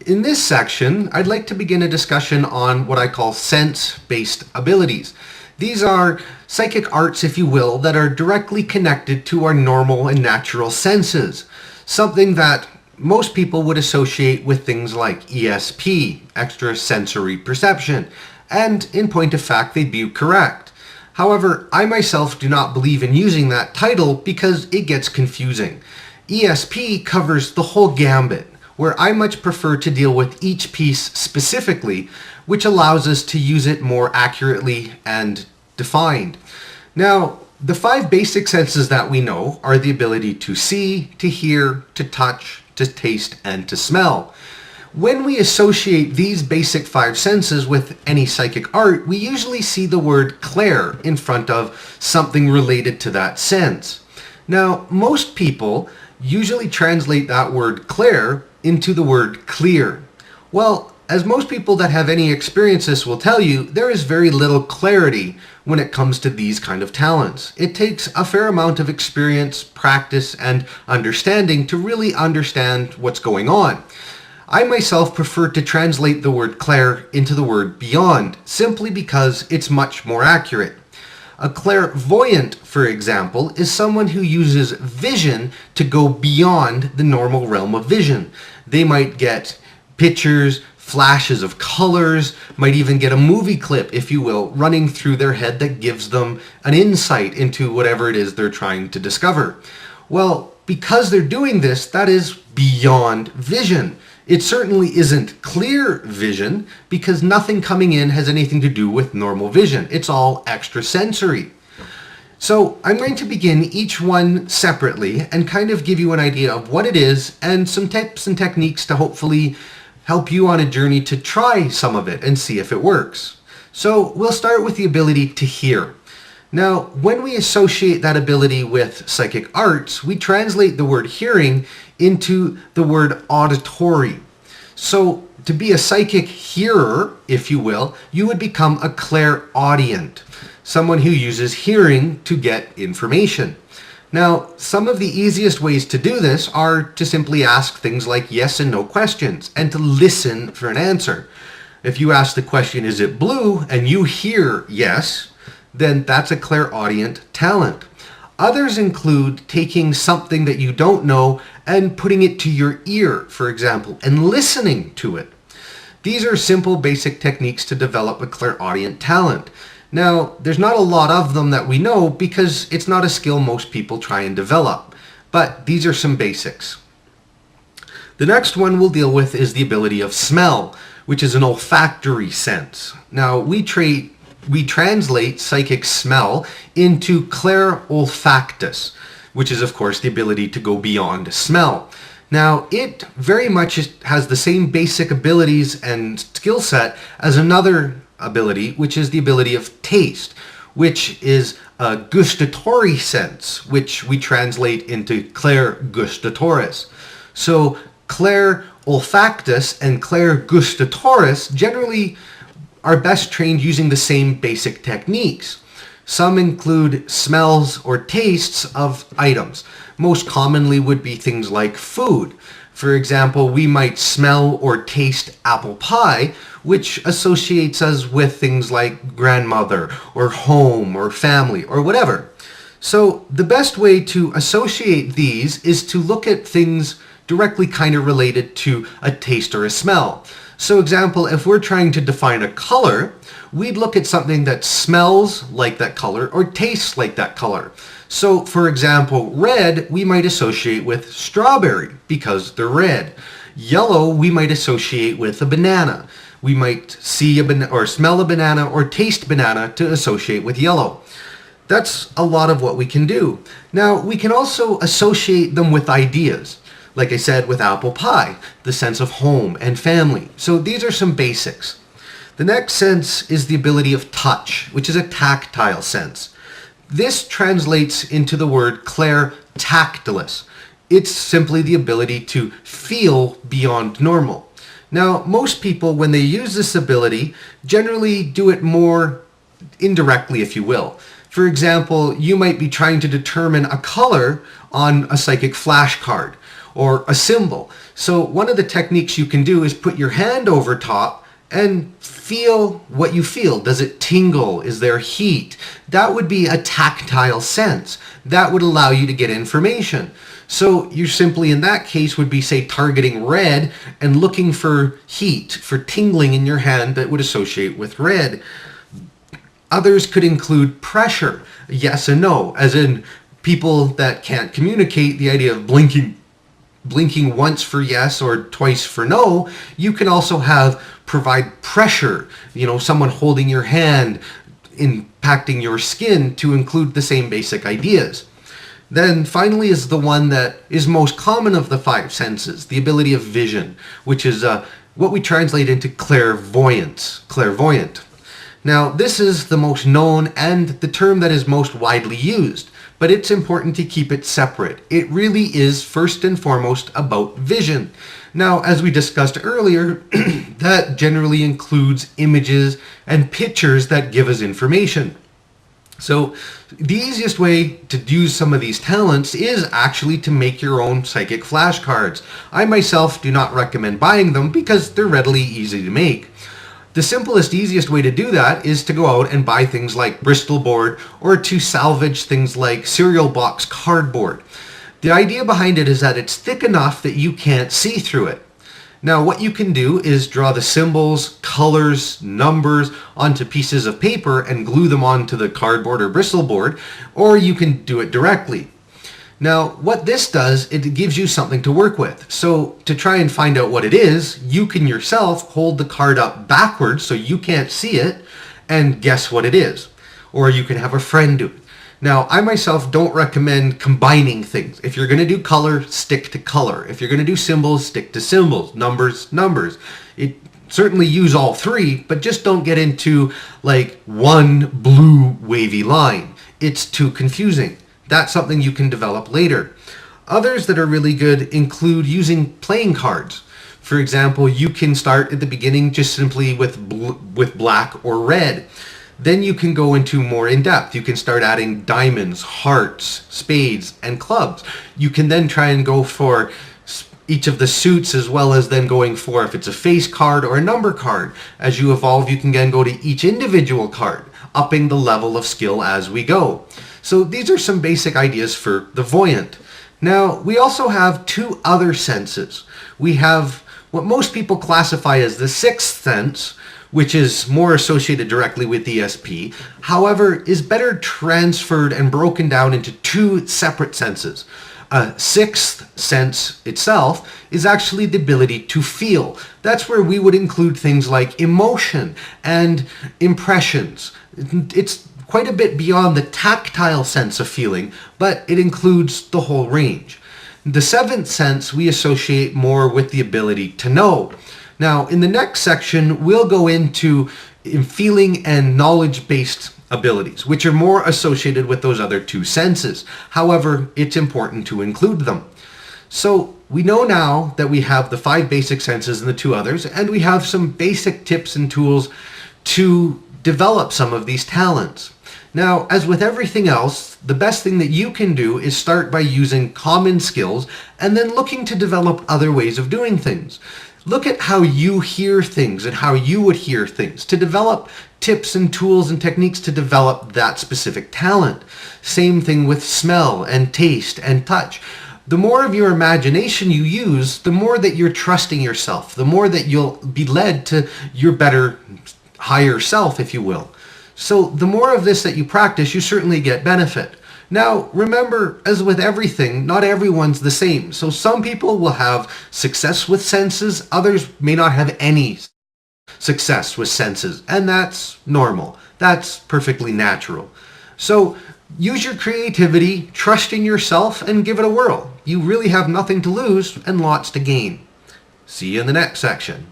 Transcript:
In this section, I'd like to begin a discussion on what I call sense-based abilities. These are psychic arts, if you will, that are directly connected to our normal and natural senses. Something that most people would associate with things like ESP, extrasensory perception, and in point of fact, they'd be correct. However, I myself do not believe in using that title because it gets confusing. ESP covers the whole gambit, where I much prefer to deal with each piece specifically, which allows us to use it more accurately and defined. Now, the 5 basic senses that we know are the ability to see, to hear, to touch, to taste, and to smell. When we associate these basic 5 senses with any psychic art, we usually see the word clair in front of something related to that sense. Now, most people usually translate that word clair into the word clear. Well, as most people that have any experiences will tell you, there is very little clarity when it comes to these kind of talents. It takes a fair amount of experience, practice, and understanding to really understand what's going on. I myself prefer to translate the word clair into the word beyond, simply because it's much more accurate. A clairvoyant, for example, is someone who uses vision to go beyond the normal realm of vision. They might get pictures, flashes of colors, might even get a movie clip, if you will, running through their head that gives them an insight into whatever it is they're trying to discover. Well, because they're doing this, that is beyond vision. It certainly isn't clear vision because nothing coming in has anything to do with normal vision. It's all extrasensory. So I'm going to begin each one separately and kind of give you an idea of what it is and some tips and techniques to hopefully help you on a journey to try some of it and see if it works. So we'll start with the ability to hear. Now, when we associate that ability with psychic arts, we translate the word hearing into the word auditory. So to be a psychic hearer, if you will, you would become a clairaudient, someone who uses hearing to get information. Now, some of the easiest ways to do this are to simply ask things like yes and no questions and to listen for an answer. If you ask the question, is it blue, and you hear yes, then that's a clairaudient talent. Others include taking something that you don't know and putting it to your ear, for example, and listening to it. These are simple, basic techniques to develop a clairaudient talent. Now, there's not a lot of them that we know because it's not a skill most people try and develop, but these are some basics. The next one we'll deal with is the ability of smell, which is an olfactory sense. Now, we translate psychic smell into clairolfactus, which is of course the ability to go beyond smell. Now, it very much has the same basic abilities and skill set as another ability, which is the ability of taste, which is a gustatory sense, which we translate into clairgustatoris. So clairolfactus and clairgustatoris generally are best trained using the same basic techniques. Some include smells or tastes of items. Most commonly would be things like food. For example, we might smell or taste apple pie, which associates us with things like grandmother or home or family or whatever. So the best way to associate these is to look at things directly kind of related to a taste or a smell. So example, if we're trying to define a color, we'd look at something that smells like that color or tastes like that color. So for example, red we might associate with strawberry because they're red. Yellow we might associate with a banana. We might see or smell a banana or taste banana to associate with yellow. That's a lot of what we can do. Now, we can also associate them with ideas. Like I said, with apple pie, the sense of home and family. So these are some basics. The next sense is the ability of touch, which is a tactile sense. This translates into the word clairtactilis. It's simply the ability to feel beyond normal. Now, most people, when they use this ability, generally do it more indirectly, if you will. For example, you might be trying to determine a color on a psychic flashcard, or a symbol. So one of the techniques you can do is put your hand over top and feel what you feel. Does it tingle? Is there heat? That would be a tactile sense. That would allow you to get information. So you simply, in that case, would be, say, targeting red and looking for heat, for tingling in your hand that would associate with red. Others could include pressure, yes and no, as in people that can't communicate, the idea of blinking once for yes or twice for no. You can also provide pressure, someone holding your hand, impacting your skin, to include the same basic ideas. Then finally is the one that is most common of the five senses, the ability of vision, which is what we translate into clairvoyant. Now, this is the most known and the term that is most widely used, but it's important to keep it separate. It really is first and foremost about vision. Now, as we discussed earlier, that generally includes images and pictures that give us information. So the easiest way to use some of these talents is actually to make your own psychic flashcards. I myself do not recommend buying them because they're readily easy to make. The simplest, easiest way to do that is to go out and buy things like Bristol board or to salvage things like cereal box cardboard. The idea behind it is that it's thick enough that you can't see through it. Now, what you can do is draw the symbols, colors, numbers onto pieces of paper and glue them onto the cardboard or Bristol board, or you can do it directly. Now, what this does, it gives you something to work with. So to try and find out what it is, you can yourself hold the card up backwards so you can't see it and guess what it is. Or you can have a friend do it. Now, I myself don't recommend combining things. If you're going to do color, stick to color. If you're going to do symbols, stick to symbols. Numbers. Certainly use all three, but just don't get into like one blue wavy line. It's too confusing. That's something you can develop later. Others that are really good include using playing cards. For example, you can start at the beginning just simply with black or red. Then you can go into more in depth. You can start adding diamonds, hearts, spades, and clubs. You can then try and go for each of the suits, as well as then going for if it's a face card or a number card. As you evolve, you can then go to each individual card, upping the level of skill as we go. So these are some basic ideas for the voyant. Now, we also have two other senses. We have what most people classify as the sixth sense, which is more associated directly with ESP, however, is better transferred and broken down into two separate senses. A sixth sense itself is actually the ability to feel. That's where we would include things like emotion and impressions. It's quite a bit beyond the tactile sense of feeling, but it includes the whole range. The seventh sense we associate more with the ability to know. Now, in the next section, we'll go into feeling and knowledge-based abilities, which are more associated with those other two senses. However, it's important to include them. So we know now that we have the five basic senses and the two others, and we have some basic tips and tools to develop some of these talents. Now, as with everything else, the best thing that you can do is start by using common skills and then looking to develop other ways of doing things. Look at how you hear things and how you would hear things to develop tips and tools and techniques to develop that specific talent. Same thing with smell and taste and touch. The more of your imagination you use, the more that you're trusting yourself, the more that you'll be led to your better, higher self, if you will. So the more of this that you practice, you certainly get benefit. Now, remember, as with everything, not everyone's the same. So some people will have success with senses, others may not have any success with senses, and that's normal. That's perfectly natural. So use your creativity, trust in yourself, and give it a whirl. You really have nothing to lose and lots to gain. See you in the next section.